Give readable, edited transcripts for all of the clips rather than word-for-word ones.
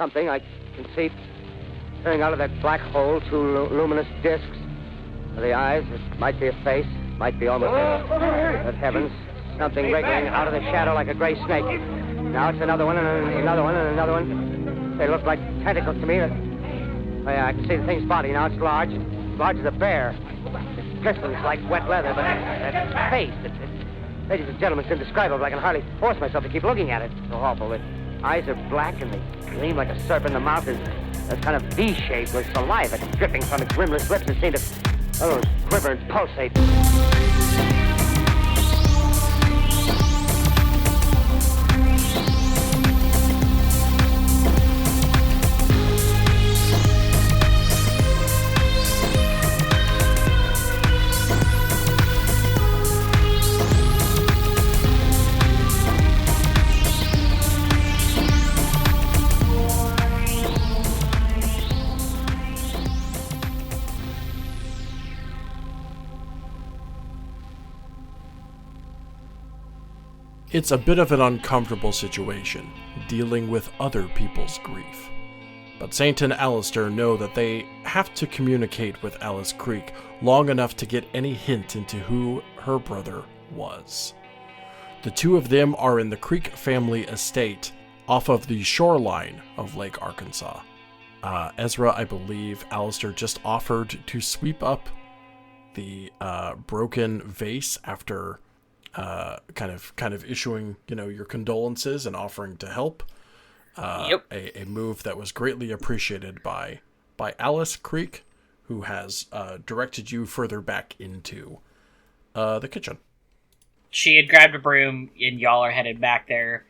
something I can see peering out of that black hole, two luminous discs. The eyes, it might be a face, might be almost a... Good heavens, something wriggling out of the shadow like a gray snake. Now it's another one, and another one, and another one. They look like tentacles to me. Oh, yeah, I can see the thing's body now. It's large as a bear. It glistens like wet leather, but that face, ladies and gentlemen, it's indescribable. I can hardly force myself to keep looking at it. It's so awful. The eyes are black, and they gleam like a serpent. The mouth is a kind of V-shape with saliva dripping from its rimless lips and seem to quiver and pulsate. It's a bit of an uncomfortable situation, dealing with other people's grief. But Saint and Alister know that they have to communicate with Alice Creek long enough to get any hint into who her brother was. The two of them are in the Creek family estate off of the shoreline of Lake Arkansas. Ezra, I believe Alister just offered to sweep up the broken vase after kind of issuing, your condolences and offering to help. Yep. A move that was greatly appreciated by Alice Creek, who has directed you further back into the kitchen. She had grabbed a broom, and y'all are headed back there,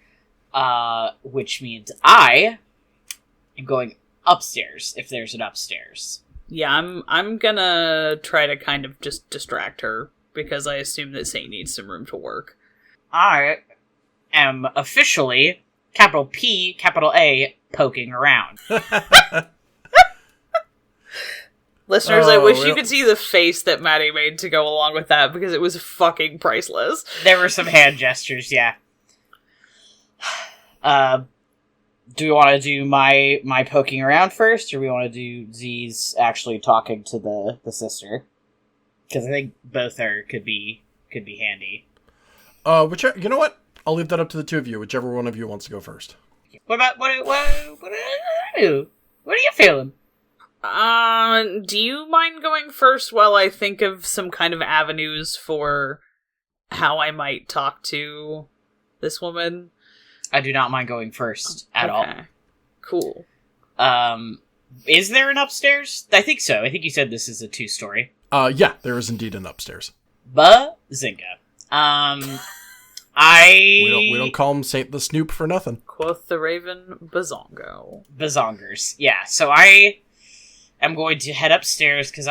which means I am going upstairs, if there's an upstairs. Yeah, I'm gonna try to kind of just distract her, because I assume that Saint needs some room to work. I am officially, capital P, capital A, poking around. Listeners, I wish you could see the face that Matty made to go along with that, because it was fucking priceless. There were some hand gestures, yeah. Do we want to do my poking around first, or we want to do Z's actually talking to the sister? Because I think both could be handy. Whichever, you know what? I'll leave that up to the two of you. Whichever one of you wants to go first. What do you? What are you feeling? Do you mind going first while I think of some kind of avenues for how I might talk to this woman? I do not mind going first at all. Cool. Is there an upstairs? I think so. I think you said this is a 2-story. Yeah, there is indeed an upstairs. Bazinga. We don't call him Saint the Snoop for nothing. Quoth the Raven, Bazongo. Bazongers. Yeah, so I am going to head upstairs because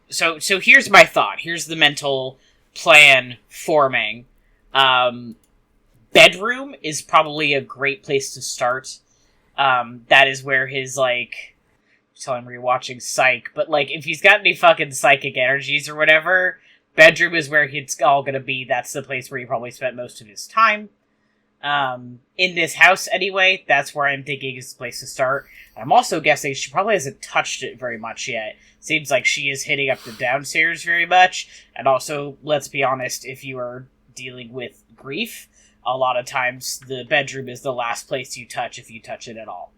So here's my thought. Here's the mental plan forming. Bedroom is probably a great place to start. That is where his, tell him rewatching Psych, but, if he's got any fucking psychic energies or whatever, bedroom is where it's all gonna be. That's the place where he probably spent most of his time. In this house, anyway, that's where I'm thinking is the place to start. I'm also guessing she probably hasn't touched it very much yet. Seems like she is hitting up the downstairs very much, and also, let's be honest, if you are dealing with grief, a lot of times the bedroom is the last place you touch if you touch it at all.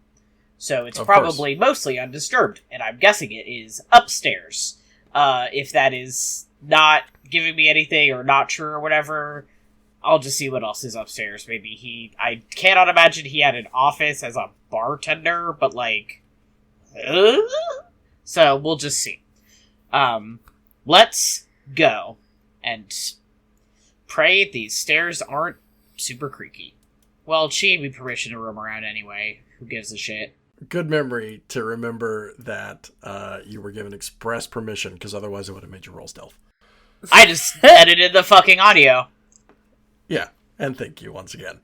So it's probably mostly undisturbed, and I'm guessing it is upstairs. If that is not giving me anything or not true or whatever, I'll just see what else is upstairs. Maybe I cannot imagine he had an office as a bartender, but so we'll just see. Let's go and pray these stairs aren't super creaky. Well, she gave me permission to roam around anyway. Who gives a shit? Good memory to remember that you were given express permission, because otherwise I would have made you roll stealth. I just edited the fucking audio. Yeah, and thank you once again.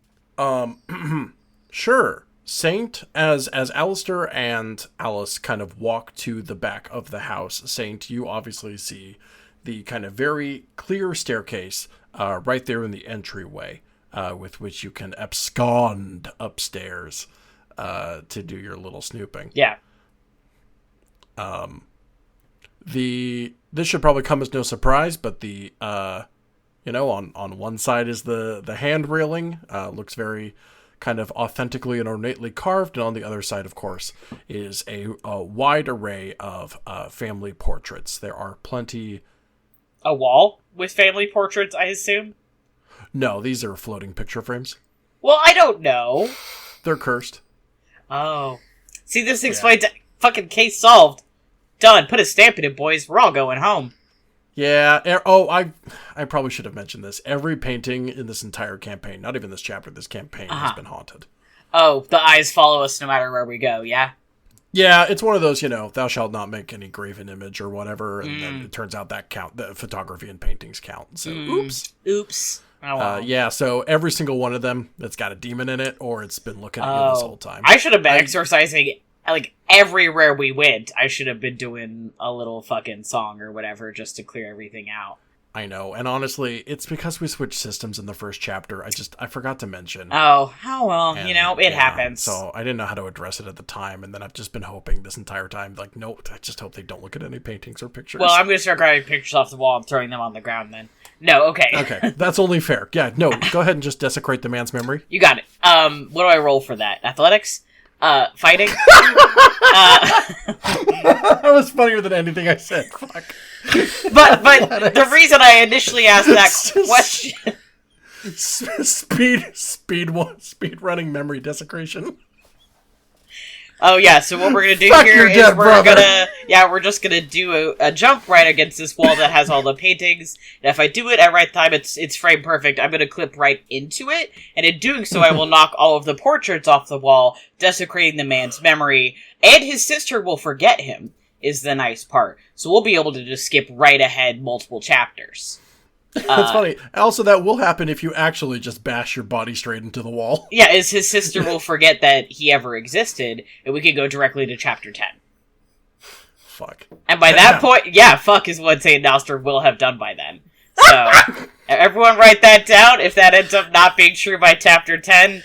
Sure. Saint, as Alister and Alice kind of walk to the back of the house, Saint, you obviously see the kind of very clear staircase right there in the entryway, with which you can abscond upstairs. to do your little snooping. Yeah. This should probably come as no surprise, but on one side is the hand railing, looks very kind of authentically and ornately carved, and on the other side, of course, is a wide array of family portraits. There are plenty. A wall with family portraits, I assume? No, these are floating picture frames. Well, I don't know. They're cursed. Oh. See, this explains fucking case solved. Done. Put a stamp in it, boys. We're all going home. Yeah. I probably should have mentioned this. Every painting in this entire campaign, not even this chapter, this campaign has been haunted. Oh, the eyes follow us no matter where we go, yeah? Yeah, it's one of those, thou shalt not make any graven image or whatever, and then it turns out that the photography and paintings count. So, oops. Oh, wow. Yeah, so every single one of them that's got a demon in it, or it's been looking at you this whole time. I should have been exorcising, everywhere we went. I should have been doing a little fucking song or whatever just to clear everything out. I know, and honestly, it's because we switched systems in the first chapter. I forgot to mention. Oh well, and, it happens. So I didn't know how to address it at the time, and then I've just been hoping this entire time, no, I just hope they don't look at any paintings or pictures. Well, I'm going to start grabbing pictures off the wall and throwing them on the ground then. No, okay. Okay, that's only fair. Yeah, no, go ahead and just desecrate the man's memory. You got it. What do I roll for that? Athletics? Fighting? That was funnier than anything I said. Fuck. But the reason I initially asked that question... Speed running memory desecration. Oh yeah, so what we're gonna do Fuck here your is dead brother. we're just gonna do a jump right against this wall that has all the paintings. And if I do it at right time, it's frame perfect. I'm gonna clip right into it, and in doing so, I will knock all of the portraits off the wall, desecrating the man's memory, and his sister will forget him. Is the nice part. So we'll be able to just skip right ahead multiple chapters. That's funny. Also, that will happen if you actually just bash your body straight into the wall. Yeah, as his sister will forget that he ever existed, and we can go directly to chapter 10. Fuck. And by that point, fuck is what Saint and Alister will have done by then. So, everyone write that down. If that ends up not being true by chapter 10,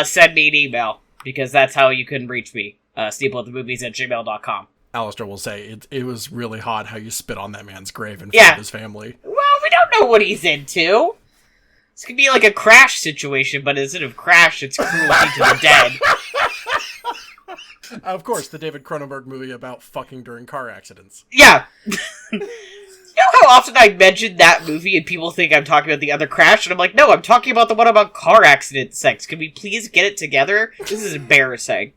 send me an email, because that's how you can reach me. steeplethemovies@gmail.com. Alister will say, it was really hot how you spit on that man's grave in front of his family. Well, we don't know what he's into. This could be like a Crash situation, but instead of Crash, it's cruelty to the dead. Of course, the David Cronenberg movie about fucking during car accidents. Yeah. You know how often I mention that movie and people think I'm talking about the other Crash? And I'm like, no, I'm talking about the one about car accident sex. Can we please get it together? This is embarrassing.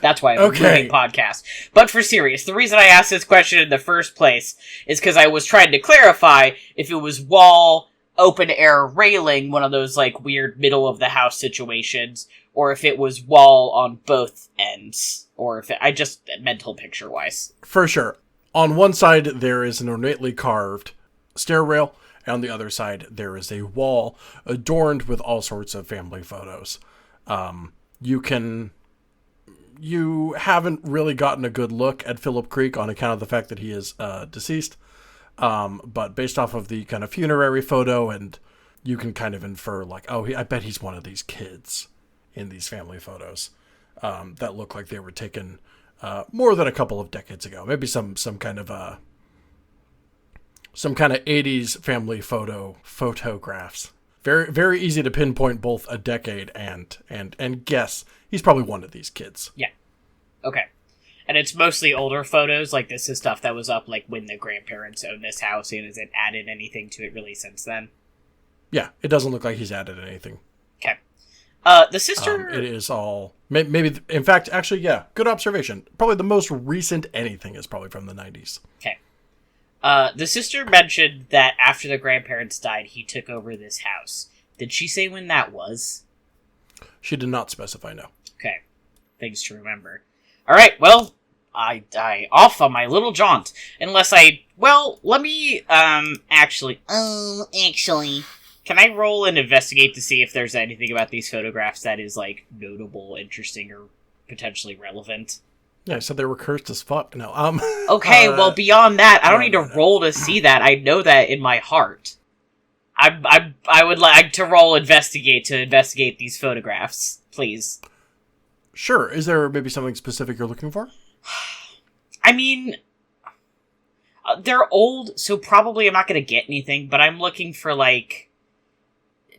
That's why I'm a moving podcast. But for serious, the reason I asked this question in the first place is because I was trying to clarify if it was wall, open air railing, one of those weird middle of the house situations, or if it was wall on both ends, or if I just mental picture wise. For sure. On one side, there is an ornately carved stair rail, and on the other side, there is a wall adorned with all sorts of family photos. You haven't really gotten a good look at Phillip Creek on account of the fact that he is deceased. But based off of the kind of funerary photo, and you can kind of infer I bet he's one of these kids in these family photos that look like they were taken more than a couple of decades ago. Maybe some kind of 80s family photographs. Very, very easy to pinpoint both a decade and guess he's probably one of these kids. Yeah. Okay. And it's mostly older photos. This is stuff that was up when the grandparents owned this house, and has it added anything to it really since then? Yeah, it doesn't look like he's added anything. Okay. The sister... it is all... Maybe, in fact, actually, yeah, good observation. Probably the most recent anything is probably from the 90s. Okay. The sister mentioned that after the grandparents died, he took over this house. Did she say when that was? She did not specify, no. Okay. Things to remember. Alright, well, I off on my little jaunt. Unless let me, actually, can I roll and investigate to see if there's anything about these photographs that is, notable, interesting, or potentially relevant? Yeah, I said they were cursed as fuck. No, Okay, well, beyond that, I don't need to roll to see that. I know that in my heart. I would like to roll investigate these photographs, please. Sure. Is there maybe something specific you're looking for? I mean, they're old, so probably I'm not going to get anything, but I'm looking for, like,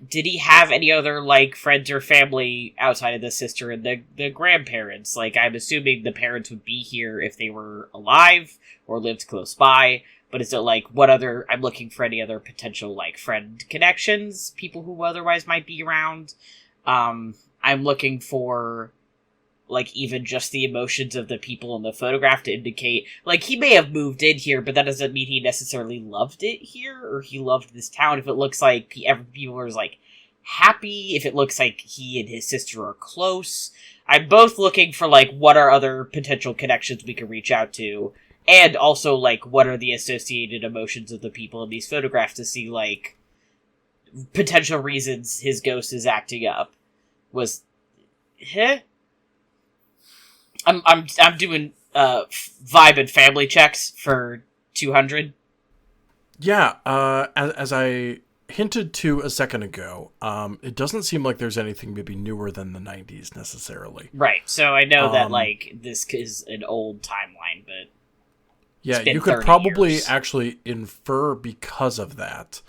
did he have any other, like, friends or family outside of the sister and the grandparents? Like, I'm assuming the parents would be here if they were alive or lived close by, but is it, like, I'm looking for any other potential, like, friend connections, people who otherwise might be around. I'm looking for, like, even just the emotions of the people in the photograph to indicate, like, he may have moved in here, but that doesn't mean he necessarily loved it here, or he loved this town. If it looks like people are, like, happy, if it looks like he and his sister are close. I'm both looking for, like, what are other potential connections we can reach out to, and also, like, what are the associated emotions of the people in these photographs to see, like, potential reasons his ghost is acting up. I'm doing vibe and family checks for 200. Yeah, as I hinted to a second ago, it doesn't seem like there's anything maybe newer than the 90s necessarily. Right, so I know that, like, this is an old timeline, but yeah, you could probably actually infer because of that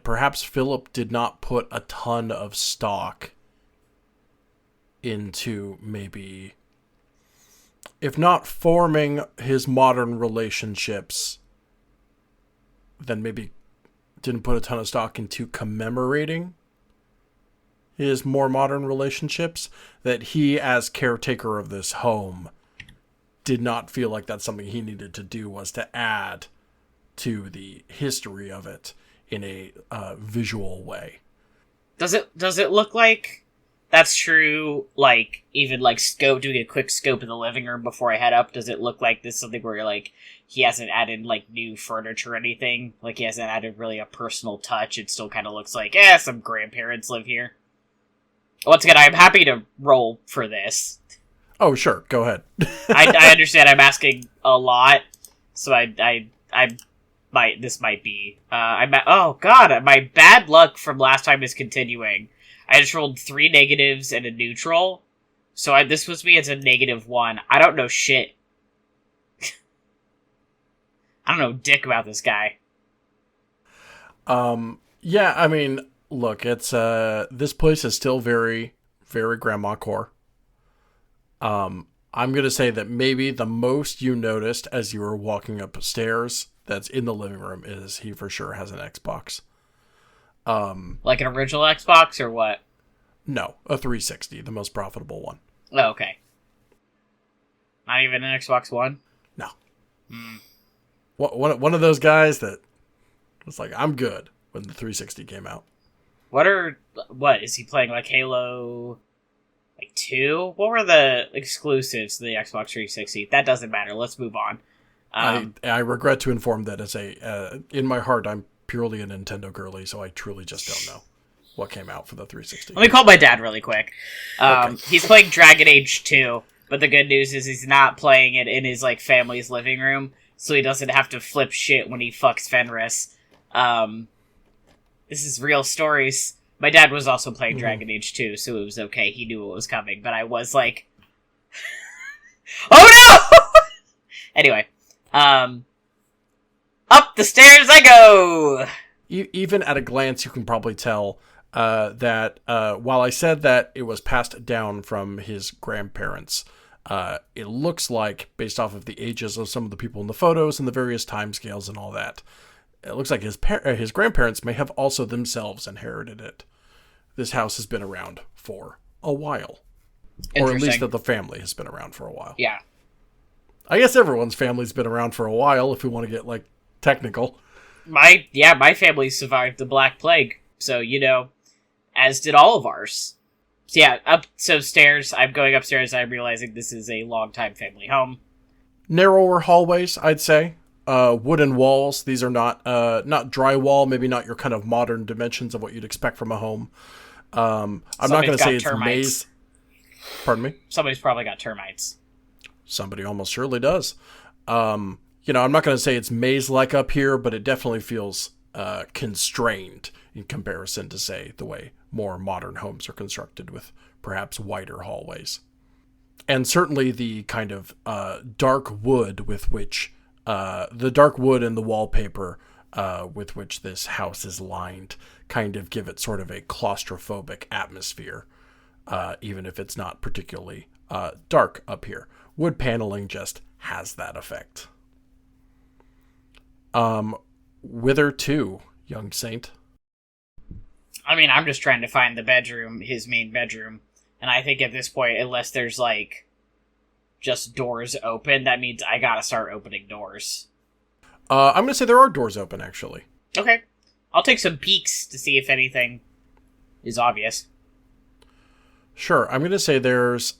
perhaps Phillip did not put a ton of stock into maybe, if not forming his modern relationships, then maybe didn't put a ton of stock into commemorating his more modern relationships, that he, as caretaker of this home, did not feel like that's something he needed to do, was to add to the history of it in a visual way. Does it look like that's true, like, even, like, doing a quick scope in the living room before I head up? Does it look like this is something where, like, he hasn't added, like, new furniture or anything? Like, he hasn't added really a personal touch? It still kind of looks like, some grandparents live here. Once again, I'm happy to roll for this. Oh, sure. Go ahead. I understand I'm asking a lot, so this might be, oh god, my bad luck from last time is continuing. I just rolled 3 negatives and a neutral, so this was me as a -1. I don't know shit. I don't know dick about this guy. Yeah, I mean, look, it's, this place is still very, very grandma core. I'm gonna say that maybe the most you noticed as you were walking upstairs that's in the living room is he for sure has an Xbox. Like an original Xbox or what? No, a 360, the most profitable one. Oh, okay. Not even an Xbox One? No. One of those guys that was like, I'm good when the 360 came out. What is he playing, like Halo, like 2? What were the exclusives to the Xbox 360? That doesn't matter. Let's move on. I regret to inform that as in my heart, I'm purely a Nintendo girly, so I truly just don't know what came out for the 360. Let me call my dad really quick. Okay. He's playing Dragon Age 2, but the good news is he's not playing it in his, like, family's living room, so he doesn't have to flip shit when he fucks Fenris. This is real stories. My dad was also playing Dragon Age 2, so it was okay. He knew what was coming, but I was like, oh no! Anyway. Up the stairs I go! Even at a glance, you can probably tell that while I said that it was passed down from his grandparents, it looks like, based off of the ages of some of the people in the photos and the various timescales and all that, it looks like his grandparents may have also themselves inherited it. This house has been around for a while. Or at least that the family has been around for a while. Yeah. I guess everyone's family's been around for a while, if we want to get, like, technical. My family survived the Black Plague, so, you know, as did all of ours. So yeah, stairs, I'm going upstairs, I'm realizing this is a long-time family home. Narrower hallways, I'd say. Wooden walls, these are not drywall, maybe not your kind of modern dimensions of what you'd expect from a home. I'm not going to say it's maze. Pardon me? Somebody's probably got termites. Somebody almost surely does. I'm not going to say it's maze-like up here, but it definitely feels constrained in comparison to, say, the way more modern homes are constructed with perhaps wider hallways. And certainly the kind of dark wood with which, the dark wood and the wallpaper with which this house is lined kind of give it sort of a claustrophobic atmosphere, even if it's not particularly dark up here. Wood paneling just has that effect. Whither to, young saint? I mean, I'm just trying to find the bedroom, his main bedroom. And I think at this point, unless there's, like, just doors open, that means I gotta start opening doors. I'm gonna say there are doors open, actually. Okay. I'll take some peeks to see if anything is obvious. Sure. I'm gonna say there's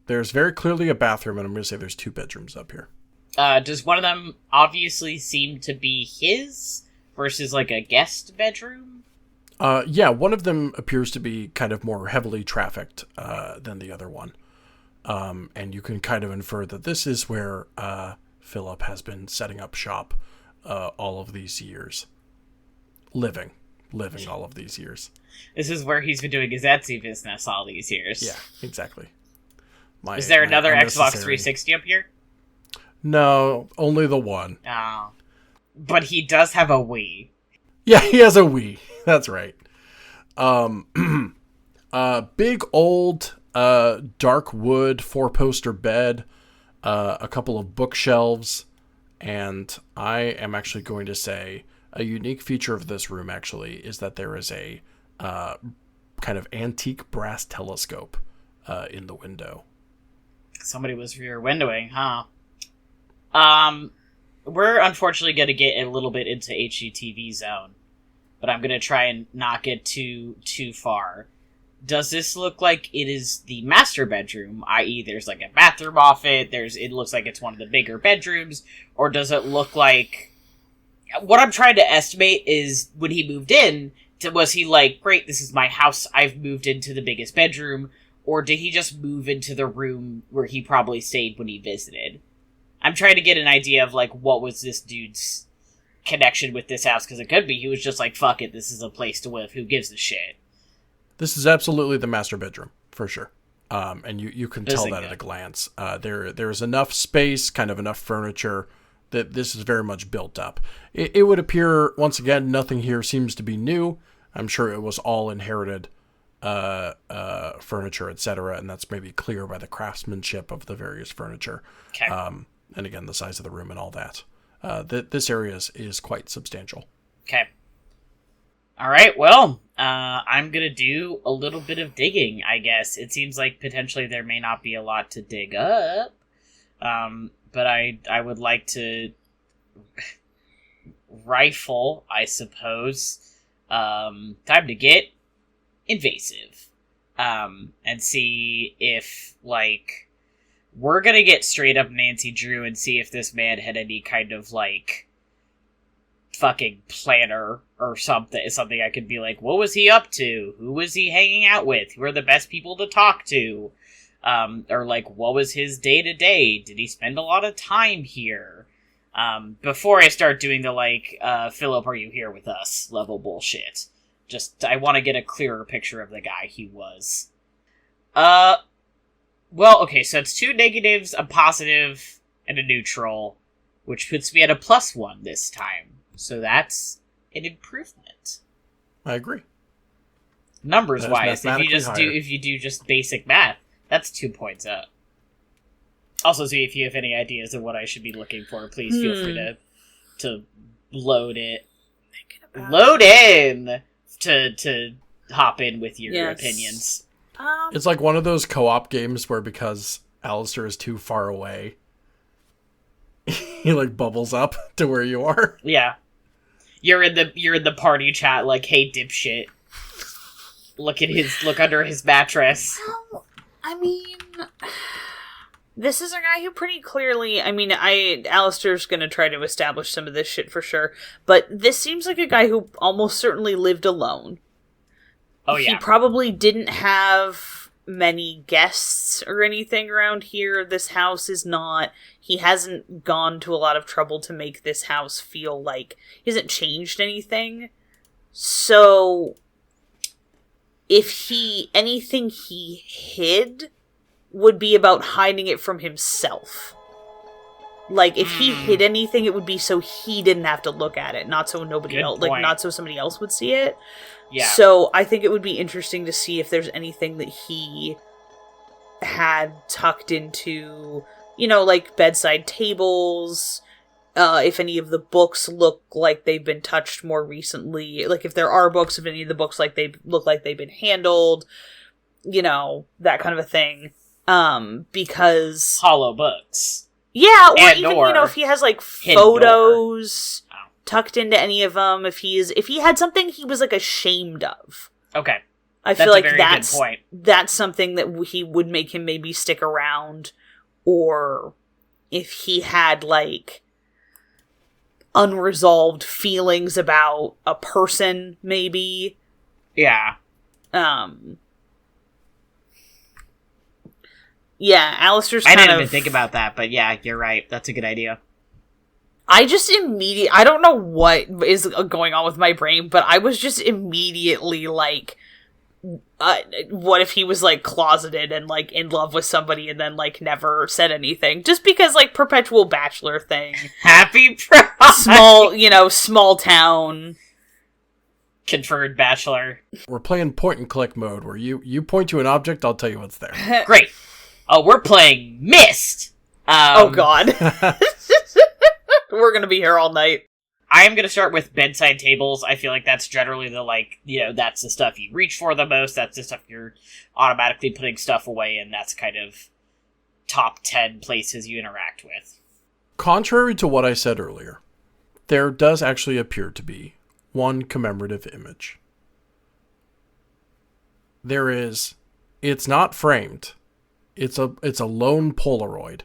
very clearly a bathroom, and I'm gonna say there's 2 bedrooms up here. Does one of them obviously seem to be his versus, like, a guest bedroom? Yeah, one of them appears to be kind of more heavily trafficked than the other one. And you can kind of infer that this is where Phillip has been setting up shop all of these years. Living all of these years. This is where he's been doing his Etsy business all these years. Yeah, exactly. Is there another Xbox 360 up here? No, only the one. Oh. But he does have a Wii. Yeah, he has a Wii. That's right. Big old dark wood 4-poster bed, a couple of bookshelves, and I am actually going to say a unique feature of this room actually is that there is a kind of antique brass telescope in the window. Somebody was rear windowing, huh? We're unfortunately going to get a little bit into HGTV zone, but I'm going to try and not get too far. Does this look like it is the master bedroom, i.e. there's like a bathroom off it, it looks like it's one of the bigger bedrooms, or does it look like... What I'm trying to estimate is, when he moved in, was he like, great, this is my house, I've moved into the biggest bedroom, or did he just move into the room where he probably stayed when he visited? I'm trying to get an idea of, like, what was this dude's connection with this house, because it could be he was just like, fuck it, this is a place to live, who gives a shit? This is absolutely the master bedroom, for sure. And you can tell that good. at a glance. There's enough space, kind of enough furniture, that this is very much built up. It would appear, once again, nothing here seems to be new. I'm sure it was all inherited furniture, etc., and that's maybe clear by the craftsmanship of the various furniture. Okay. And again, the size of the room and all that. This area is quite substantial. Okay. All right, well, I'm going to do a little bit of digging, I guess. It seems like potentially there may not be a lot to dig up, but I would like to rifle, I suppose. Time to get invasive, and see if, like, we're going to get straight up Nancy Drew and see if this man had any kind of, like, fucking planner or something I could be like, what was he up to? Who was he hanging out with? Who are the best people to talk to? Or like, what was his day-to-day? Did he spend a lot of time here? Before I start doing the, like, Phillip, are you here with us level bullshit. Just, I want to get a clearer picture of the guy he was. Well, okay, so it's 2 negatives, a positive, and a neutral, which puts me at a +1 this time. So that's an improvement. I agree. Numbers-wise, if you do just basic math, that's 2 points up. Also, see if you have any ideas of what I should be looking for. Please feel free to load it. Load in to hop in with your opinions. It's like one of those co-op games where because Alister is too far away, he like bubbles up to where you are. Yeah. You're in the party chat like, hey dipshit. Look under his mattress. Well, I mean, this is a guy who pretty clearly, Alistair's gonna try to establish some of this shit for sure, but this seems like a guy who almost certainly lived alone. Oh yeah. He probably didn't have many guests or anything around here. This house is not... He hasn't gone to a lot of trouble to make this house feel like... He hasn't changed anything. So... anything he hid would be about hiding it from himself. Like, if he hid anything, it would be so he didn't have to look at it, not so nobody else, like, not so somebody else would see it. Yeah. So I think it would be interesting to see if there's anything that he had tucked into, you know, like bedside tables, if any of the books look like they've been touched more recently, like if there are books, if any of the books look like they've been handled, you know, that kind of a thing. Because hollow books. Yeah, or even, you know, if he has like photos tucked into any of them, if he had something he was like ashamed of. Okay. I feel like that's something that he would make him maybe stick around, or if he had like unresolved feelings about a person, maybe. Yeah. Yeah, Alister's I didn't even think about that, but yeah, you're right. That's a good idea. I don't know what is going on with my brain, but I was just immediately like, what if he was like closeted and like in love with somebody and then like never said anything? Just because like perpetual bachelor thing. Happy pride! Small town. Conferred bachelor. We're playing point and click mode where you point to an object, I'll tell you what's there. Great. Oh, we're playing Myst! Oh god. We're gonna be here all night. I am gonna start with bedside tables. I feel like that's generally that's the stuff you reach for the most, that's the stuff you're automatically putting stuff away, and that's kind of top 10 places you interact with. Contrary to what I said earlier, there does actually appear to be one commemorative image. It's not framed. It's a lone Polaroid.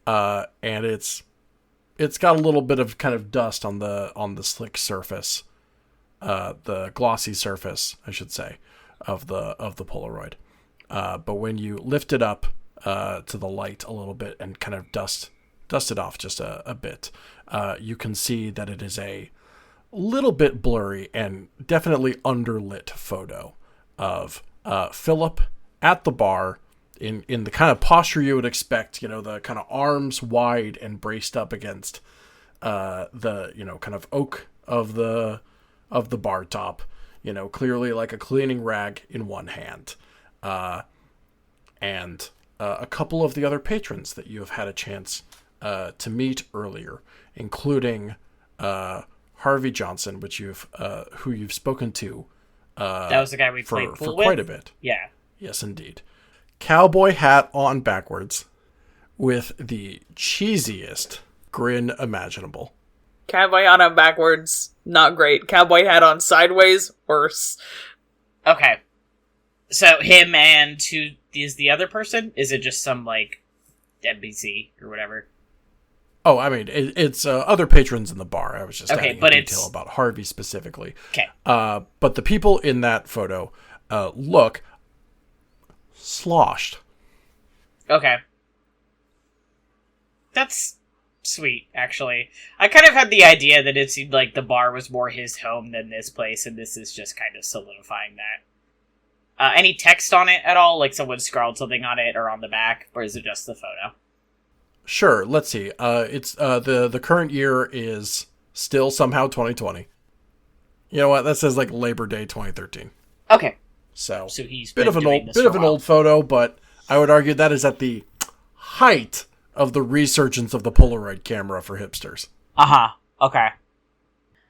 And it's got a little bit of kind of dust on the slick surface, the glossy surface, I should say, of the Polaroid. But when you lift it up to the light a little bit and kind of dust it off just a bit, you can see that it is a little bit blurry and definitely underlit photo of Phillip at the bar in the kind of posture you would expect, the kind of arms wide and braced up against the kind of oak of the bar top, clearly like a cleaning rag in one hand, and a couple of the other patrons that you have had a chance to meet earlier, including Harvey Johnson, who you've spoken to. That was the guy we played pool with? Quite a bit. Yeah. Yes, indeed. Cowboy hat on backwards with the cheesiest grin imaginable. Cowboy hat on backwards, not great. Cowboy hat on sideways, worse. Okay. So him and who is the other person? Is it just some, NPC or whatever? Oh, I mean, it's other patrons in the bar. I was just adding detail about Harvey specifically. Okay. But the people in that photo look sloshed. Okay. That's sweet, actually. I kind of had the idea that it seemed like the bar was more his home than this place, and this is just kind of solidifying that. Any text on it at all? Like someone scrawled something on it or on the back? Or is it just the photo? Sure, let's see. It's the current year is still somehow 2020. You know what? That says Labor Day 2013. Okay. So he's bit of an old photo, but I would argue that is at the height of the resurgence of the Polaroid camera for hipsters. Okay.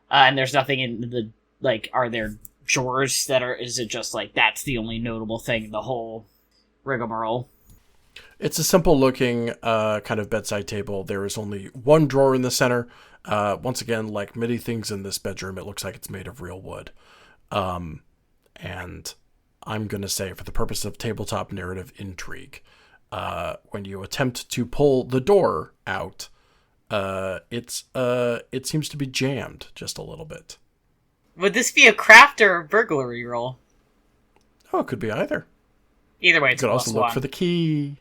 And there's nothing in the are there drawers is it just that's the only notable thing in the whole rigmarole? It's a simple looking kind of bedside table. There is only one drawer in the center. Once again, like many things in this bedroom, it looks like it's made of real wood. And I'm going to say, for the purpose of tabletop narrative intrigue, when you attempt to pull the door out, it seems to be jammed just a little bit. Would this be a craft or a burglary roll? Oh, it could be either. Either way, it's you could also look for the key.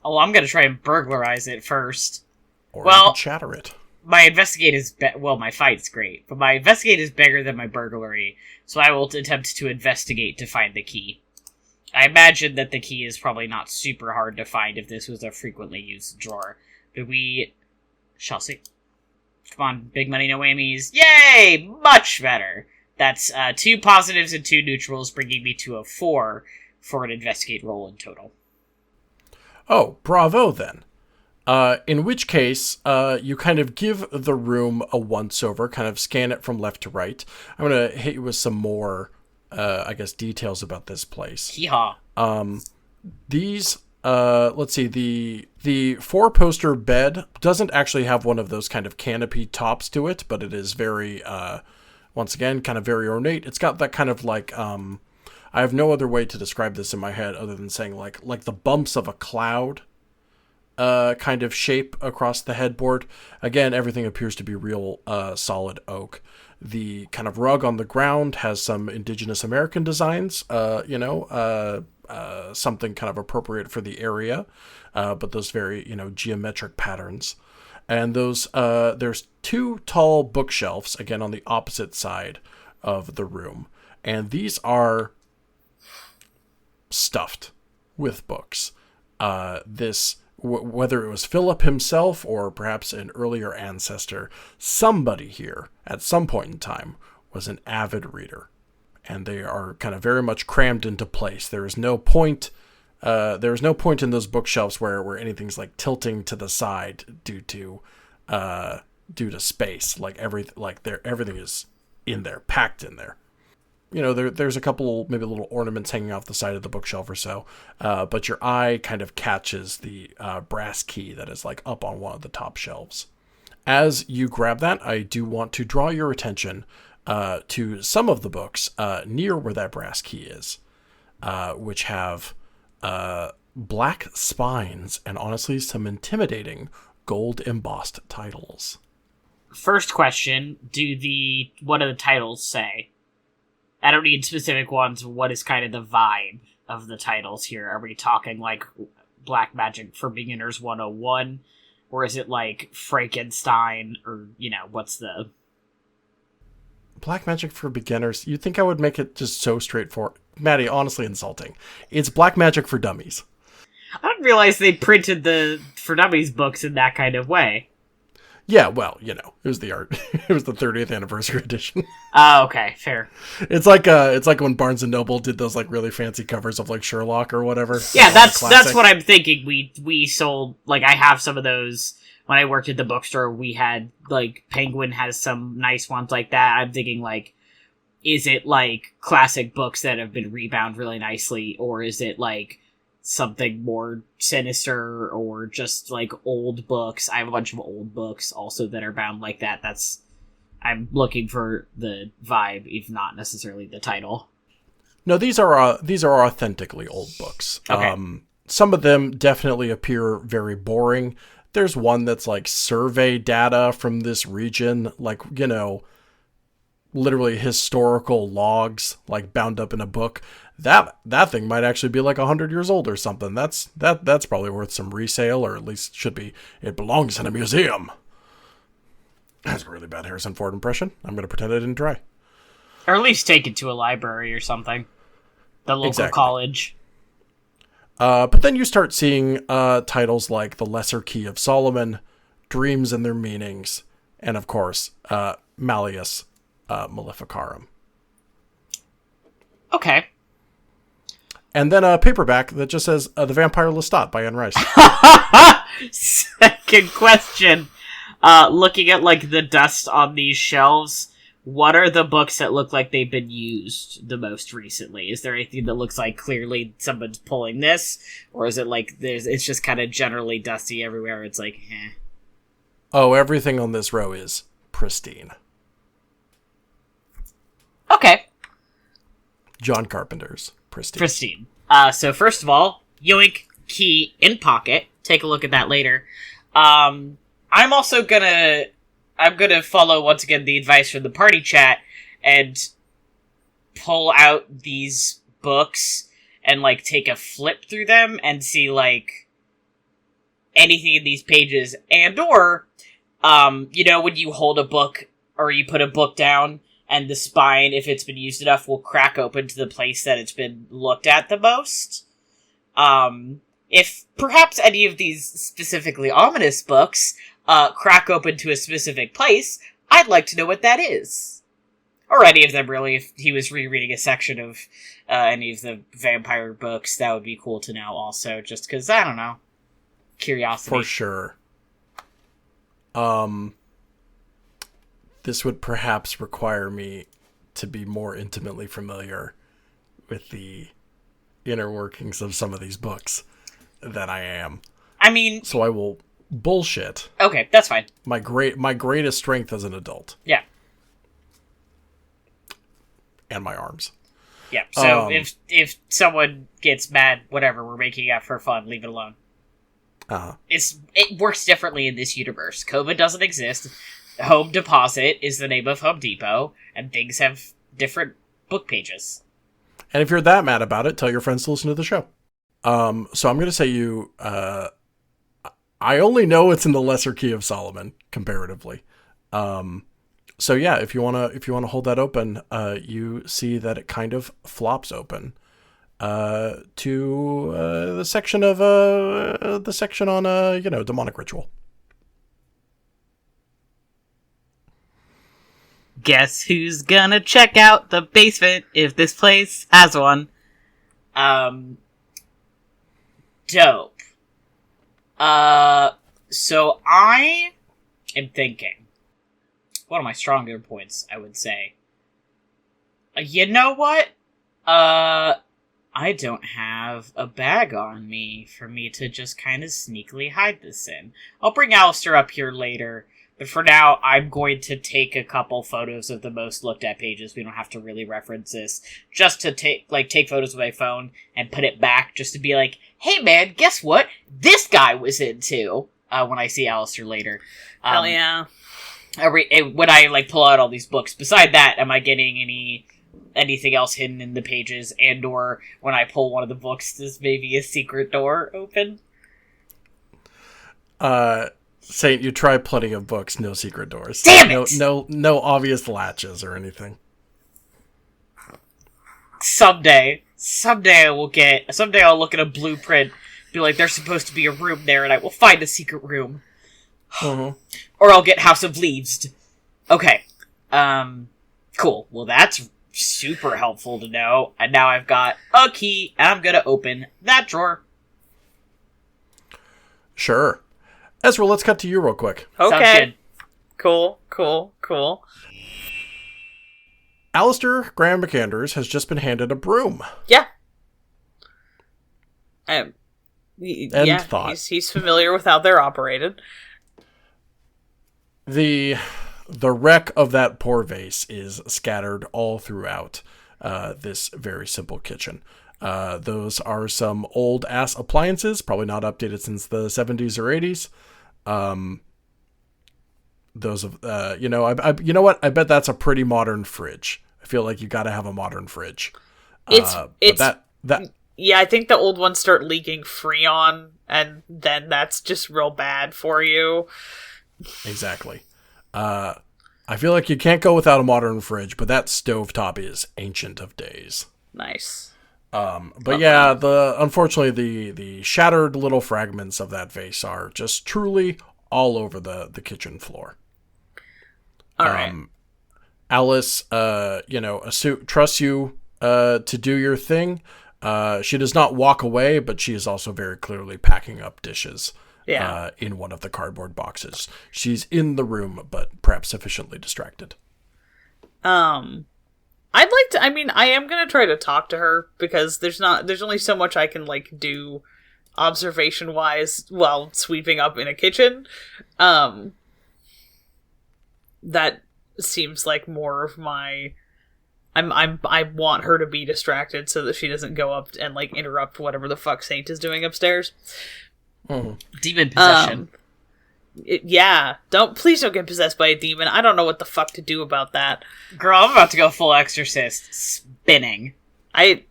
Oh, I'm going to try and burglarize it first. Or you could shatter it. My investigate is my fight's great, but my investigate is bigger than my burglary, so I will attempt to investigate to find the key. I imagine that the key is probably not super hard to find if this was a frequently used drawer. But we shall see. Come on, big money, no whammies. Yay! Much better. That's 2 positives and 2 neutrals, bringing me to a 4 for an investigate roll in total. Oh, bravo then. In which case, you kind of give the room a once-over, kind of scan it from left to right. I'm going to hit you with some more, details about this place. Yeehaw. These, let's see, the 4-poster bed doesn't actually have one of those kind of canopy tops to it, but it is very, once again, kind of very ornate. It's got that kind of like, I have no other way to describe this in my head other than saying like the bumps of a cloud kind of shape across the headboard. Again, everything appears to be real solid oak. The kind of rug on the ground has some indigenous American designs, something kind of appropriate for the area, but those very, geometric patterns. And those there's 2 tall bookshelves, again, on the opposite side of the room. And these are stuffed with books. Whether it was Phillip himself or perhaps an earlier ancestor, somebody here at some point in time was an avid reader. And they are kind of very much crammed into place. There is no point in those bookshelves where anything's like tilting to the side due to space. Everything is in there, packed in there. There's a couple, maybe little ornaments hanging off the side of the bookshelf or so, but your eye kind of catches the brass key that is like up on one of the top shelves. As you grab that, I do want to draw your attention to some of the books near where that brass key is, which have black spines and honestly some intimidating gold embossed titles. First question, what do the titles say? I don't need specific ones. What is kind of the vibe of the titles here? Are we talking like Black Magic for Beginners 101? Or is it like Frankenstein? Or, what's the... Black Magic for Beginners? You'd think I would make it just so straightforward. Maddie, honestly insulting. It's Black Magic for Dummies. I didn't realize they printed the For Dummies books in that kind of way. Yeah, well, it was the art. It was the 30th anniversary edition. Oh, okay, fair. It's like when Barnes and Noble did those like really fancy covers of like Sherlock or whatever. Yeah, that's what I'm thinking. We sold, like, I have some of those. When I worked at the bookstore, we had like Penguin has some nice ones like that. I'm thinking like, is it like classic books that have been rebound really nicely, or is it like something more sinister, or just like old books? I have a bunch of old books also that are bound like that. I'm looking for the vibe, if not necessarily the title. No, these are authentically old books. Okay. Some of them definitely appear very boring. There's one that's like survey data from this region, like, literally historical logs, like bound up in a book. That thing might actually be like 100 years old or something. That's probably worth some resale, or at least should be. It belongs in a museum. That's a really bad Harrison Ford impression. I'm going to pretend I didn't try. Or at least take it to a library or something. The local college. But then you start seeing titles like The Lesser Key of Solomon, Dreams and Their Meanings, and of course, Malleus Maleficarum. Okay. And then a paperback that just says The Vampire Lestat by Anne Rice. Second question. Looking at like the dust on these shelves, what are the books that look like they've been used the most recently? Is there anything that looks like clearly someone's pulling this? Or is it like it's just kind of generally dusty everywhere? It's like, eh. Oh, everything on this row is pristine. Okay. John Carpenter's pristine. Pristine. So first of all, yoink, key in pocket. Take a look at that later. I'm gonna follow once again the advice from the party chat and pull out these books and like take a flip through them and see like anything in these pages, and or when you hold a book or you put a book down and the spine, if it's been used enough, will crack open to the place that it's been looked at the most. If perhaps any of these specifically ominous books crack open to a specific place, I'd like to know what that is. Or any of them, really. If he was rereading a section of any of the vampire books, that would be cool to know also, just because, I don't know. Curiosity. For sure. This would perhaps require me to be more intimately familiar with the inner workings of some of these books than I am. I mean... So I will bullshit. Okay, that's fine. My greatest strength as an adult. Yeah. And my arms. Yeah, so if someone gets mad, whatever, we're making it for fun, leave it alone. It works differently in this universe. COVID doesn't exist. Home Deposit is the name of Home Depot, and things have different book pages. And if you're that mad about it, tell your friends to listen to the show. So I'm going to say I only know it's in the Lesser Key of Solomon, comparatively. So yeah, if you wanna hold that open, you see that it kind of flops open to the section on demonic ritual. Guess who's gonna check out the basement if this place has one? Dope. So I am thinking, one of my stronger points, I would say. You know what? I don't have a bag on me for me to just kind of sneakily hide this in. I'll bring Alister up here later, but for now, I'm going to take a couple photos of the most looked at pages. We don't have to really reference this. Just to take photos with my phone and put it back, just to be like, hey man, guess what? This guy was into, when I see Alister later. Hell yeah. When I pull out all these books, beside that, am I getting anything else hidden in the pages, and or when I pull one of the books, does maybe a secret door open? Saint, you try plenty of books, no secret doors. Damn it! No obvious latches or anything. Someday I'll look at a blueprint, be like, there's supposed to be a room there, and I will find the secret room. Mm-hmm. Or I'll get House of Leaves. Okay. Cool. Well, that's super helpful to know. And now I've got a key, and I'm gonna open that drawer. Sure. Ezra, let's cut to you real quick. Okay. Cool. Alister Graham McAndrews has just been handed a broom. Yeah. Thought. He's familiar with how they're operated. The wreck of that poor vase is scattered all throughout this very simple kitchen. Those are some old ass appliances, probably not updated since the 70s or 80s. Those of you know what? I bet that's a pretty modern fridge. I feel like you got to have a modern fridge. Yeah, I think the old ones start leaking Freon, and then that's just real bad for you. Exactly. I feel like you can't go without a modern fridge, but that stovetop is ancient of days. Nice. But yeah, unfortunately the shattered little fragments of that vase are just truly all over the kitchen floor. All right. Alice, trusts you to do your thing. She does not walk away, but she is also very clearly packing up dishes. Yeah. In one of the cardboard boxes. She's in the room, but perhaps sufficiently distracted. I am going to try to talk to her, because there's only so much I can, do observation-wise while sweeping up in a kitchen. That seems like more of my... I want her to be distracted so that she doesn't go up and, interrupt whatever the fuck Saint is doing upstairs. Mm-hmm. Demon possession. Please don't get possessed by a demon. I don't know what the fuck to do about that. Girl, I'm about to go full exorcist. Spinning. I'm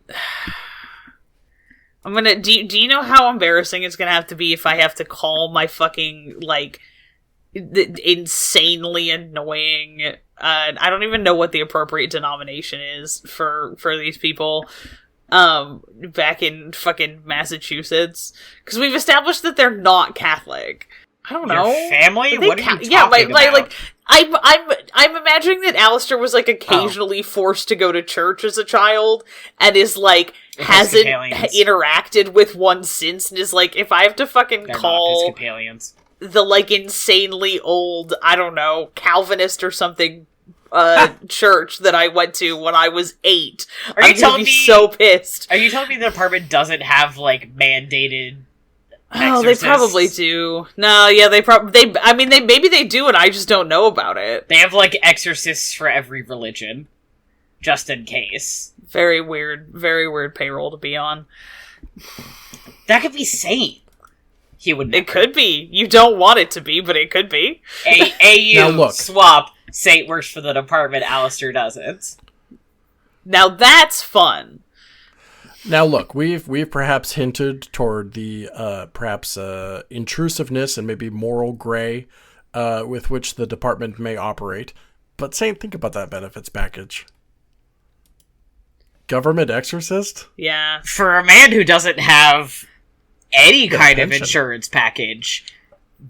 gonna... Do you know how embarrassing it's gonna have to be if I have to call my fucking, insanely annoying, I don't even know what the appropriate denomination is for these people. Back in fucking Massachusetts, because we've established that they're not Catholic. I don't know. Your family? What are you talking about? Like, I'm imagining that Alister was like occasionally forced to go to church as a child, and is like hasn't interacted with one since, and is like, if I have to fucking call the like insanely old, I don't know, Calvinist or something church that I went to when I was 8, I'm gonna be so pissed. Are you telling me the apartment doesn't have like mandated exorcists? Oh, they probably do. No, yeah, maybe they do, and I just don't know about it. They have like exorcists for every religion, just in case. Very weird payroll to be on. That could be Saint. He would. It could be. You don't want it to be, but it could be. AU swap. Saint works for the department, Alister doesn't. Now that's fun. Now look, we've perhaps hinted toward the intrusiveness and maybe moral gray with which the department may operate. But Saint, think about that benefits package. Government exorcist? Yeah. For a man who doesn't have any kind of insurance package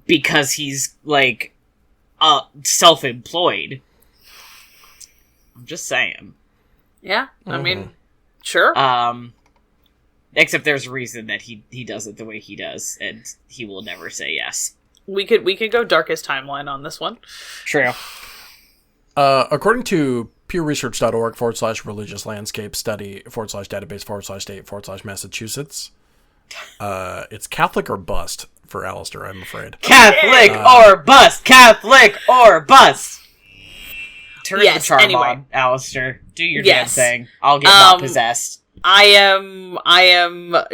because he's like self-employed. I'm just saying. Yeah, I mean, sure. Except there's a reason that he does it the way he does, and he will never say yes. We could go darkest timeline on this one. True. According to pewresearch.org/religious landscape study /database/state/Massachusetts, it's Catholic or bust for Alister, I'm afraid. Catholic or bust! Catholic or bust! Turn the charm on, Alister. Do your damn thing. I'll get not possessed. I am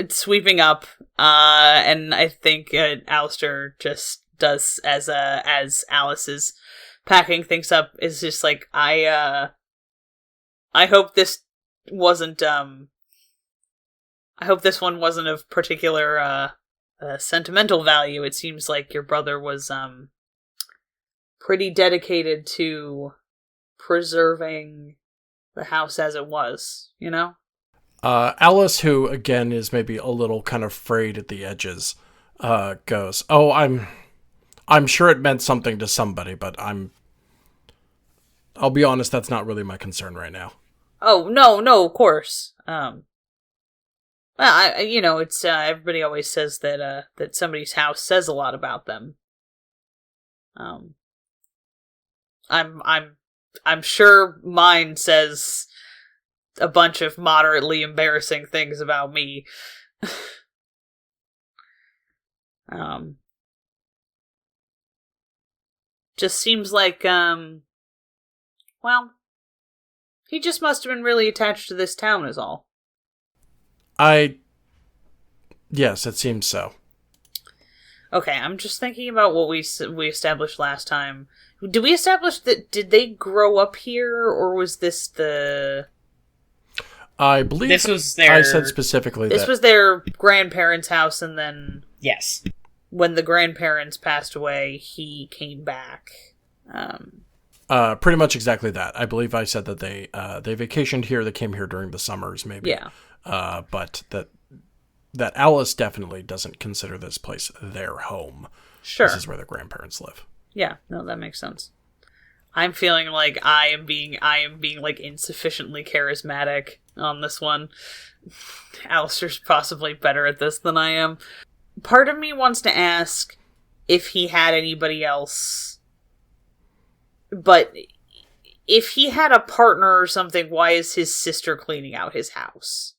sweeping up, and I think Alister just does as Alice is packing things up, is just like, I hope this wasn't I hope this one wasn't of particular sentimental value. It seems like your brother was pretty dedicated to preserving the house as it was, you know? Alice, who again is maybe a little kind of frayed at the edges, goes, "Oh, I'm sure it meant something to somebody, but I'll be honest, that's not really my concern right now." Oh, no, of course. Well, it's everybody always says that somebody's house says a lot about them. I'm sure mine says a bunch of moderately embarrassing things about me. Just seems like, well, he just must have been really attached to this town is all. Yes, it seems so. Okay, I'm just thinking about what we established last time. Did we establish that, did they grow up here, or was this the... I believe this was their... I said specifically this was their grandparents' house, and then... Yes. When the grandparents passed away, he came back. Pretty much exactly that. I believe I said that they vacationed here, they came here during the summers, maybe. Yeah. But that Alice definitely doesn't consider this place their home. Sure. This is where their grandparents live. Yeah, no, that makes sense. I'm feeling like I am being like insufficiently charismatic on this one. Alistair's possibly better at this than I am. Part of me wants to ask if he had anybody else, but if he had a partner or something, why is his sister cleaning out his house?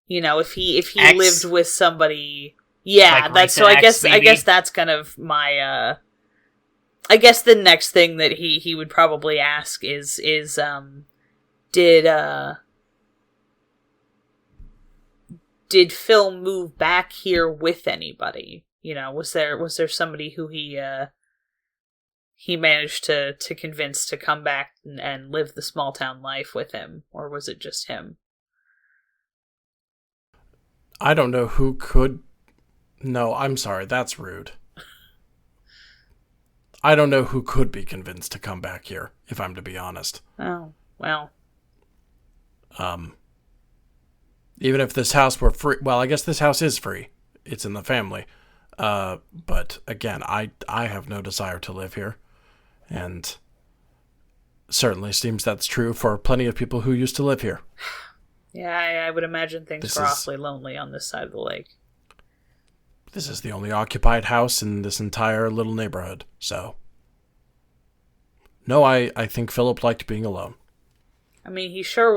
You know, if he lived with somebody, yeah, like so. I guess that's kind of my. I guess the next thing that he would probably ask is did Phil move back here with anybody? You know, was there somebody who he managed to convince to come back and live the small town life with him, or was it just him? I don't know who could. No, I'm sorry, that's rude. I don't know who could be convinced to come back here, if I'm to be honest. Oh, well. Even if this house were free, well, I guess this house is free. It's in the family. But again, I have no desire to live here. And certainly seems that's true for plenty of people who used to live here. Yeah, I would imagine things are awfully lonely on this side of the lake. This is the only occupied house in this entire little neighborhood, so... No, I think Phillip liked being alone. I mean, he sure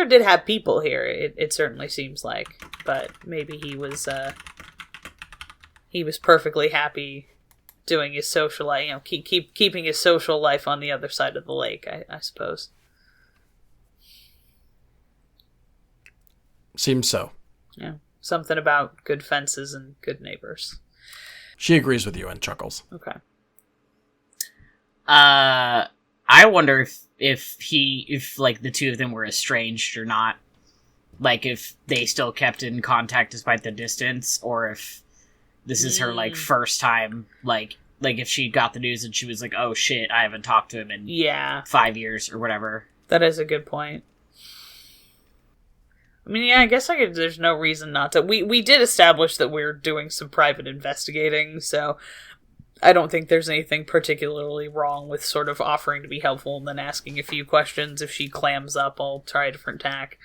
did have people here, it certainly seems like. But maybe he was perfectly happy doing his social life, keeping his social life on the other side of the lake, I suppose. Seems so. Yeah, something about good fences and good neighbors. She agrees with you and chuckles. Okay. I wonder if like the two of them were estranged or not. Like if they still kept in contact despite the distance, or if this is her like first time, like if she got the news and she was like, oh shit, I haven't talked to him in 5 years or whatever. That is a good point. I mean, yeah, I guess there's no reason not to. We did establish that we're doing some private investigating, so I don't think there's anything particularly wrong with sort of offering to be helpful and then asking a few questions. If she clams up, I'll try a different tack.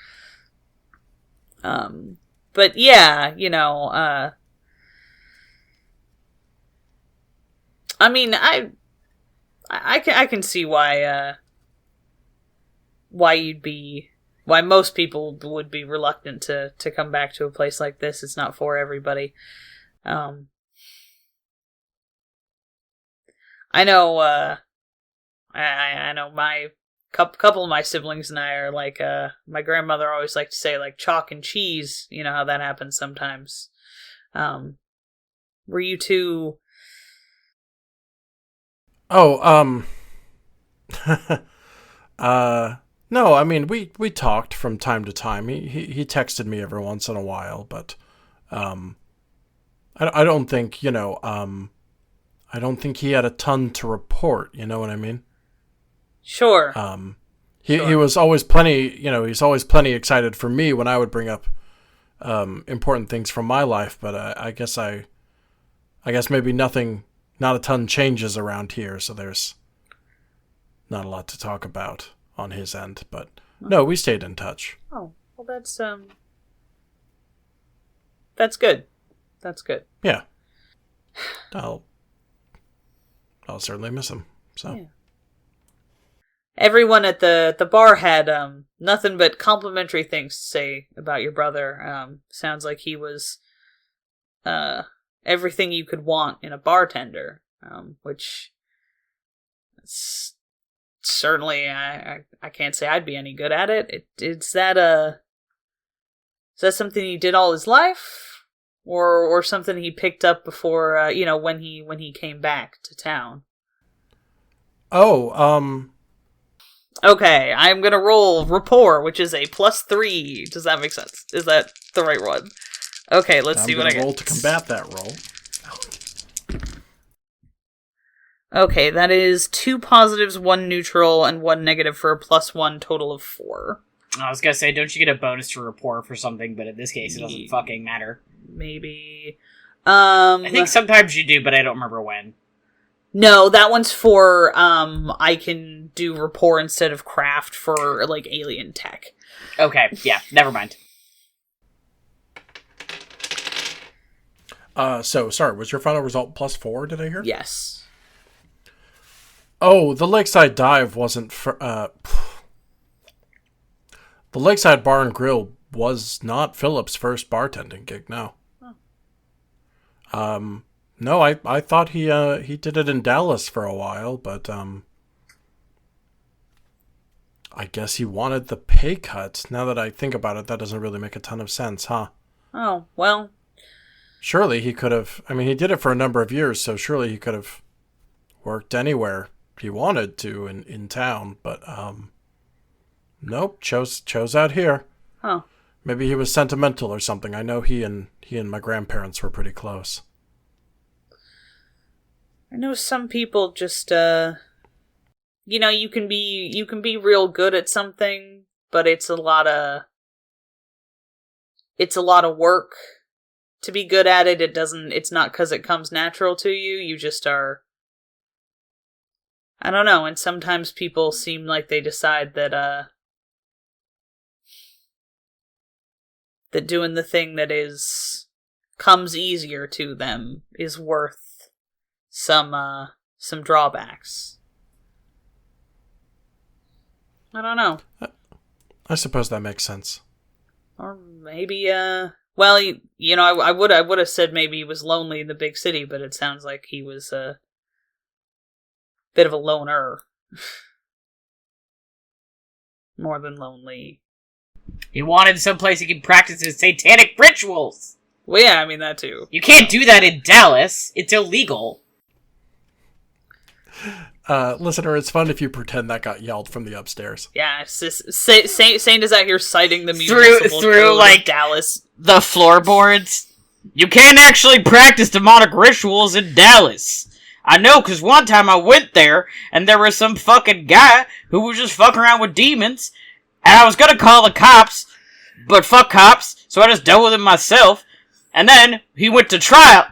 But yeah, I mean, I can see why most people would be reluctant to come back to a place like this. It's not for everybody. I know, I know my couple of my siblings and I are like, my grandmother always liked to say, like, chalk and cheese. You know how that happens sometimes. Were you two... Oh, no, I mean, we talked from time to time. He texted me every once in a while, but, I don't think, I don't think he had a ton to report, you know what I mean? Sure. He was always plenty, he's always plenty excited for me when I would bring up, important things from my life, but I guess maybe not a ton changes around here, so there's not a lot to talk about on his end, but no, we stayed in touch. Oh, well, that's good. That's good. Yeah. I'll certainly miss him, so. Yeah. Everyone at the bar had nothing but complimentary things to say about your brother. Sounds like he was everything you could want in a bartender, which certainly I can't say I'd be any good at it. Is that something he did all his life, or something he picked up before when he came back to town? Oh, okay, I'm gonna roll rapport, which is a +3. Does that make sense? Is that the right one? Okay, let's see what I get. Roll to combat that roll. Okay, that is 2 positives, 1 neutral, and 1 negative for a +1 total of 4. I was gonna say, don't you get a bonus to rapport for something, but in this case it doesn't fucking matter. Maybe. I think sometimes you do, but I don't remember when. No, that one's for, I can do rapport instead of craft for, like, alien tech. Okay, yeah, never mind. Sorry, was your final result +4, did I hear? Yes. Oh, the Lakeside Dive wasn't for, the Lakeside Bar and Grill was not Phillip's first bartending gig, no. Oh. No, I thought he did it in Dallas for a while, but, I guess he wanted the pay cut. Now that I think about it, that doesn't really make a ton of sense, huh? Oh, well. Surely he could have, he did it for a number of years, so surely he could have worked anywhere he wanted to in town, but, nope, chose out here. Huh. Maybe he was sentimental or something. I know he and my grandparents were pretty close. I know some people just, you know, you can be real good at something, but it's a lot of work to be good at it. It's not because it comes natural to you. You just are, I don't know. And sometimes people seem like they decide that, that doing the thing that comes easier to them is worth some drawbacks. I don't know. I suppose that makes sense. Or maybe, well, you know, I would have said maybe he was lonely in the big city, but it sounds like he was a bit of a loner. More than lonely. He wanted someplace he could practice his satanic rituals! Well, yeah, I mean, that too. You can't do that in Dallas. It's illegal. Listener, it's fun if you pretend that got yelled from the upstairs. Yeah, Saint is out here citing the municipal through like Dallas. The floorboards. You can't actually practice demonic rituals in Dallas. I know, because one time I went there, and there was some fucking guy who was just fucking around with demons, and I was gonna call the cops, but fuck cops, so I just dealt with it myself, and then he went to trial.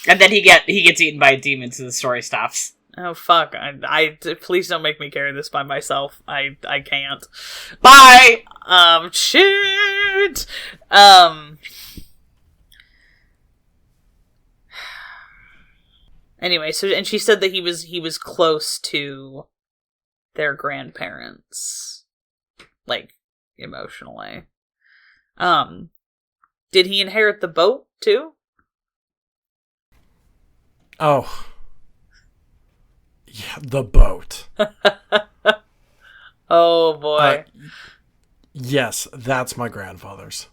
And then he gets eaten by a demon, so the story stops. Oh fuck! I please don't make me carry this by myself. I can't. Bye. Shit. Anyway, so and she said that he was close to their grandparents, like emotionally. Did he inherit the boat too? Oh. Yeah, the boat. Oh, boy. Yes, that's my grandfather's.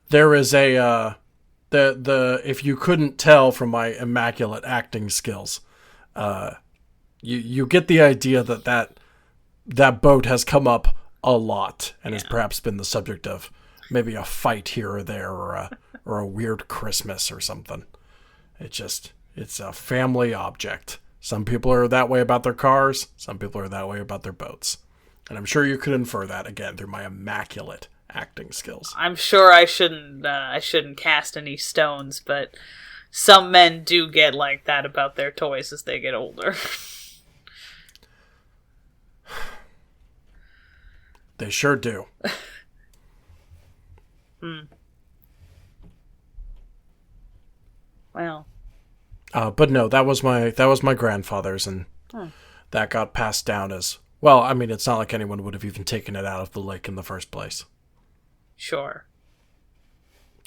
There is a, if you couldn't tell from my immaculate acting skills, you get the idea that boat has come up a lot and has perhaps been the subject of maybe a fight here or there or a weird Christmas or something. It's a family object. Some people are that way about their cars. Some people are that way about their boats. And I'm sure you could infer that, again, through my immaculate acting skills. I'm sure I shouldn't cast any stones, but some men do get like that about their toys as they get older. They sure do. Well. But no, that was my grandfather's, and that got passed down as well. I mean, it's not like anyone would have even taken it out of the lake in the first place. Sure.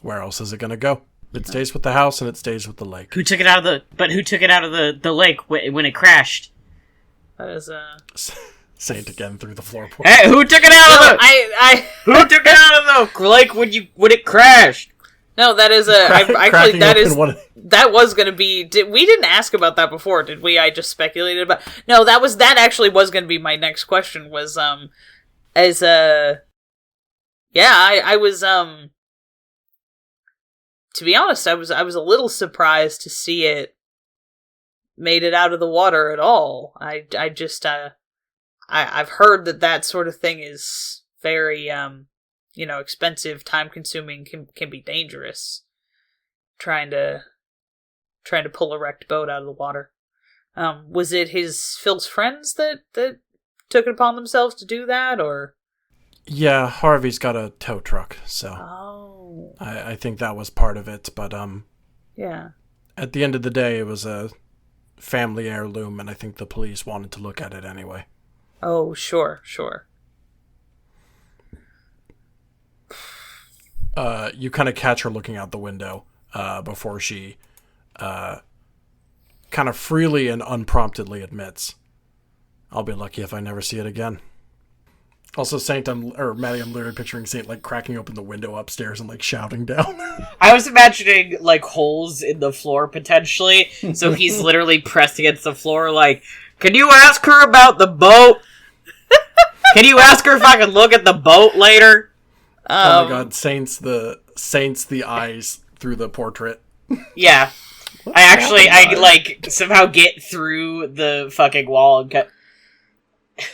Where else is it going to go? It stays with the house, and it stays with the lake. Who took it out of the lake when it crashed? That is Saint again through the floorboard. Hey, who took it out of the? Who took it out of the lake when it crashed? No, that is that was going to be. We didn't ask about that before, did we? I just speculated about. No, that actually was going to be my next question. Was I was to be honest, I was a little surprised to see it made it out of the water at all. I've heard that sort of thing is very expensive, time consuming, can be dangerous. Trying to pull a wrecked boat out of the water. Was it Phil's friends that took it upon themselves to do that, or? Yeah, Harvey's got a tow truck, so I think that was part of it. But yeah. At the end of the day, it was a family heirloom, and I think the police wanted to look at it anyway. Oh, sure. You kind of catch her looking out the window before she kind of freely and unpromptedly admits, I'll be lucky if I never see it again. Also, Matty, I'm literally picturing Saint like cracking open the window upstairs and like shouting down. I was imagining like holes in the floor potentially, so he's literally pressed against the floor like, can you ask her about the boat? Can you ask her if I can look at the boat later? Oh my god, Saint's the eyes through the portrait. Yeah. I like somehow get through the fucking wall and cut,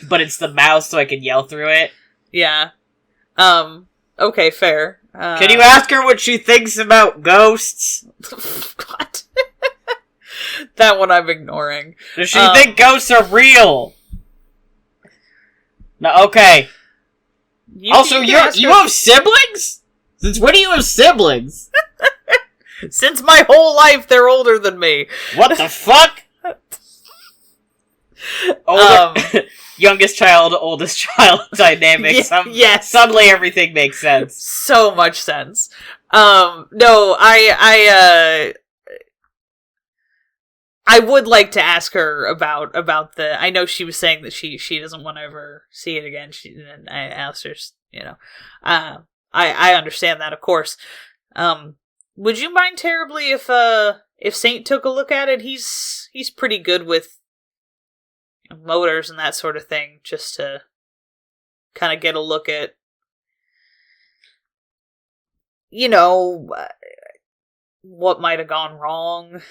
but it's the mouse so I can yell through it. Yeah. Okay, fair. Can you ask her what she thinks about ghosts? God. That one I'm ignoring. Does she think ghosts are real? No, okay. You have siblings? Since when do you have siblings? Since my whole life, they're older than me. What the fuck? Youngest child, oldest child dynamics. Yes. Suddenly everything makes sense. So much sense. No, I would like to ask her about the. I know she was saying that she doesn't want to ever see it again. And I asked her, I understand that, of course. Would you mind terribly if Saint took a look at it? He's pretty good with motors and that sort of thing, just to kind of get a look at, what might have gone wrong.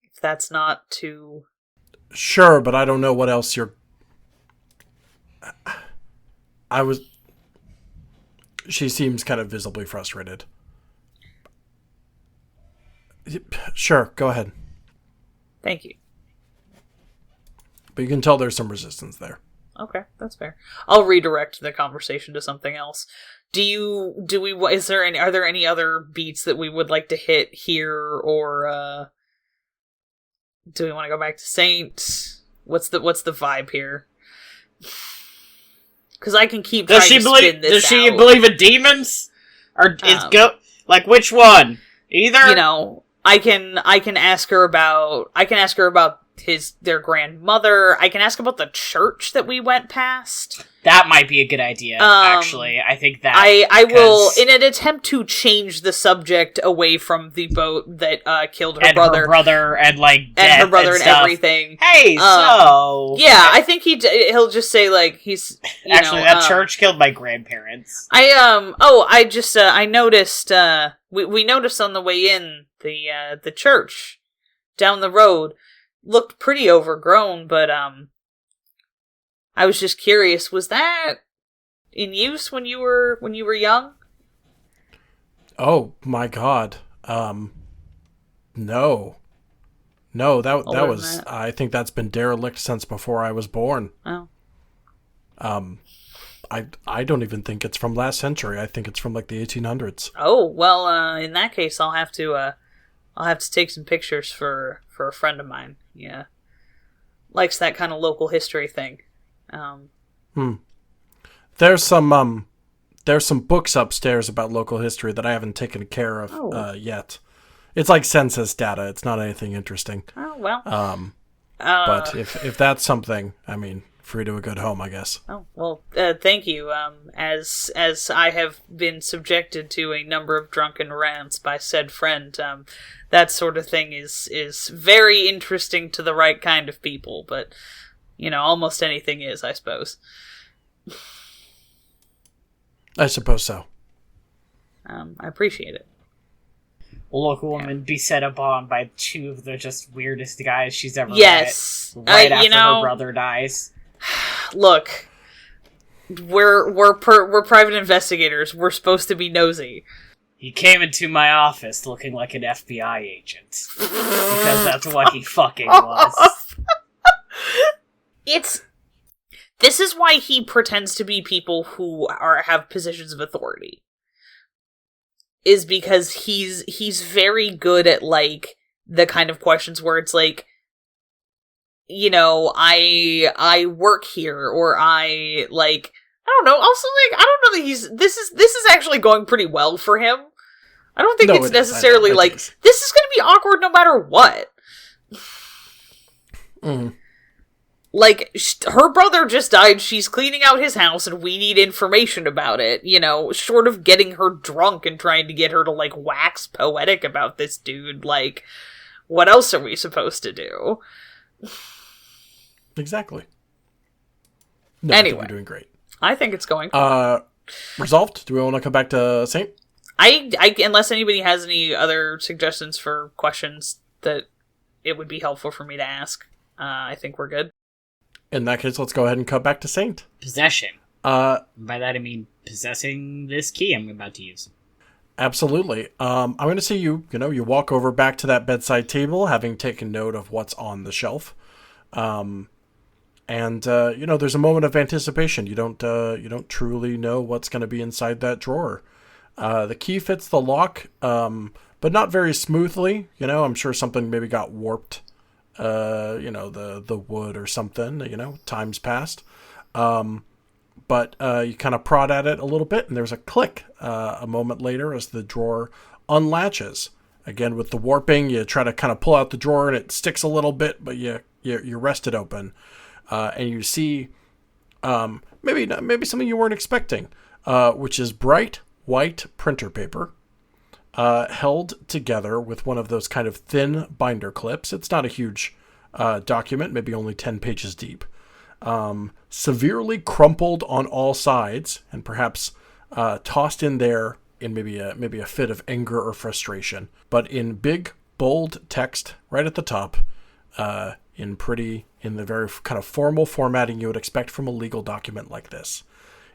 If that's not too... Sure, but I don't know what else She seems kind of visibly frustrated. Sure, go ahead. Thank you. But you can tell there's some resistance there. Okay, that's fair. I'll redirect the conversation to something else. Are there any other beats that we would like to hit here, or do we want to go back to Saint? What's the vibe here? Because I can keep trying to spin this out. Does she believe in demons? Or like which one? Either. I can ask her about their grandmother. I can ask about the church that we went past. That might be a good idea, actually. I think that... I will, in an attempt to change the subject away from the boat that killed her brother. Her brother and, like, death and her brother and stuff. everything. Hey, so... Yeah, I think he'll just say, like, he's... Actually, that church killed my grandparents. I noticed, we noticed on the way in, the church down the road looked pretty overgrown, but, I was just curious, was that in use when you were young? Oh my god. No, that was that. I think that's been derelict since before I was born. Oh. I don't even think it's from last century. I think it's from like the 1800s. Oh, well, in that case I'll have to take some pictures for a friend of mine. Yeah. Likes that kind of local history thing. There's some books upstairs about local history that I haven't taken care of yet. It's like census data. It's not anything interesting. Oh, well. But if that's something, I mean, free to a good home, I guess. Oh, well, thank you. As I have been subjected to a number of drunken rants by said friend, that sort of thing is very interesting to the right kind of people, but almost anything is, I suppose. I suppose so. I appreciate it. A local woman beset upon by two of the just weirdest guys she's ever met. Right after her brother dies. Look, we're private investigators. We're supposed to be nosy. He came into my office looking like an FBI agent. Because that's what he fucking was. This is why he pretends to be people who have positions of authority. Is because he's very good at, like, the kind of questions where it's like, I work here, or I, like, I don't know. Also, like, I don't know that this is actually going pretty well for him. I don't think it's necessarily like, this is going to be awkward no matter what. Like, her brother just died, she's cleaning out his house, and we need information about it, short of getting her drunk and trying to get her to, like, wax poetic about this dude. Like, what else are we supposed to do? Exactly. No, anyway, I think you're doing great. I think it's going fine. Resolved? Do we want to come back to Saint? I unless anybody has any other suggestions for questions that it would be helpful for me to ask, I think we're good. In that case, let's go ahead and cut back to Saint. Possession. By that I mean possessing this key I'm about to use. Absolutely. I'm going to see you walk over back to that bedside table, having taken note of what's on the shelf. And there's a moment of anticipation. You don't truly know what's going to be inside that drawer. The key fits the lock, but not very smoothly. I'm sure something maybe got warped. The wood or something, time's passed. But you kind of prod at it a little bit, and there's a click a moment later as the drawer unlatches. Again, with the warping, you try to kind of pull out the drawer, and it sticks a little bit, but you wrest it open. And you see maybe something you weren't expecting, which is bright white printer paper held together with one of those kind of thin binder clips. It's not a huge document, maybe only 10 pages deep. Severely crumpled on all sides, and perhaps tossed in there in maybe a fit of anger or frustration, but in big, bold text right at the top, in the very kind of formal formatting you would expect from a legal document like this.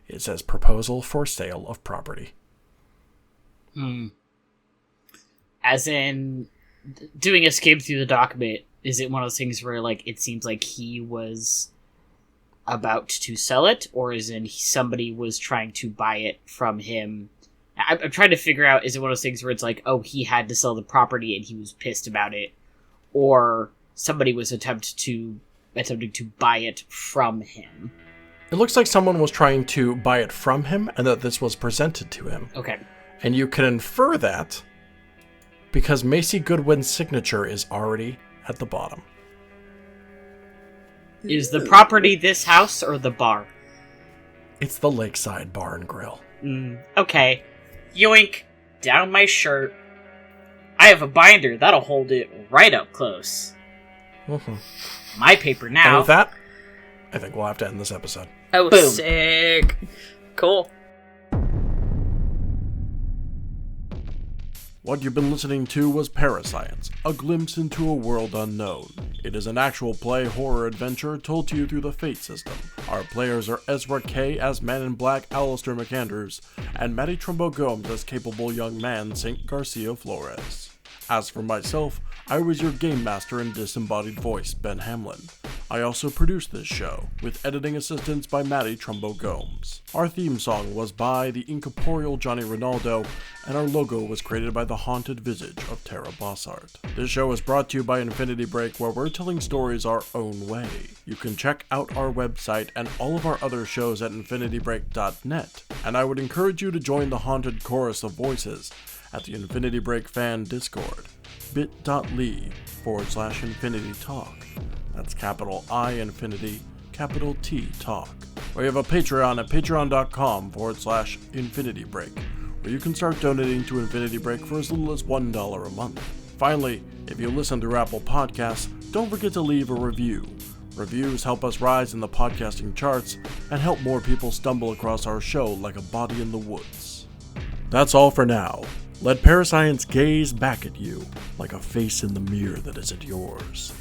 It says proposal for sale of property. As in, doing a skim through the document, is it one of those things where, like, it seems like he was about to sell it, or is in somebody was trying to buy it from him? I'm trying to figure out, is it one of those things where it's like, oh, he had to sell the property and he was pissed about it, or somebody was attempting to buy it from him? It looks like someone was trying to buy it from him, and that this was presented to him. Okay. And you can infer that because Macy Goodwin's signature is already at the bottom. Is the property this house or the bar? It's the Lakeside Bar and Grill. Okay. Yoink. Down my shirt. I have a binder. That'll hold it right up close. Mm-hmm. My paper now. And with that, I think we'll have to end this episode. Oh, boom. Sick. Cool. What you've been listening to was ParaScience, a glimpse into a world unknown. It is an actual play horror adventure told to you through the Fate system. Our players are Ezra Kaye as Man in Black Alister McAndrews, and Matty Trumbo-Gomes as capable young man Saint Garcia Flores. As for myself, I was your game master and disembodied voice, Ben Hamlin. I also produced this show, with editing assistance by Matty Trumbo-Gomes. Our theme song was by the incorporeal Johnny Rinaldo, and our logo was created by the haunted visage of Terra Bosart. This show is brought to you by Infinity Break, where we're telling stories our own way. You can check out our website and all of our other shows at infinitybreak.net, and I would encourage you to join the haunted chorus of voices at the Infinity Break fan Discord, bit.ly/Infinity Talk. That's capital I Infinity, capital T Talk. We have a Patreon at patreon.com/Infinity Break, where you can start donating to Infinity Break for as little as $1 a month. Finally, if you listen through Apple Podcasts, don't forget to leave a review. Reviews help us rise in the podcasting charts and help more people stumble across our show like a body in the woods. That's all for now. Let ParaScience gaze back at you like a face in the mirror that isn't yours.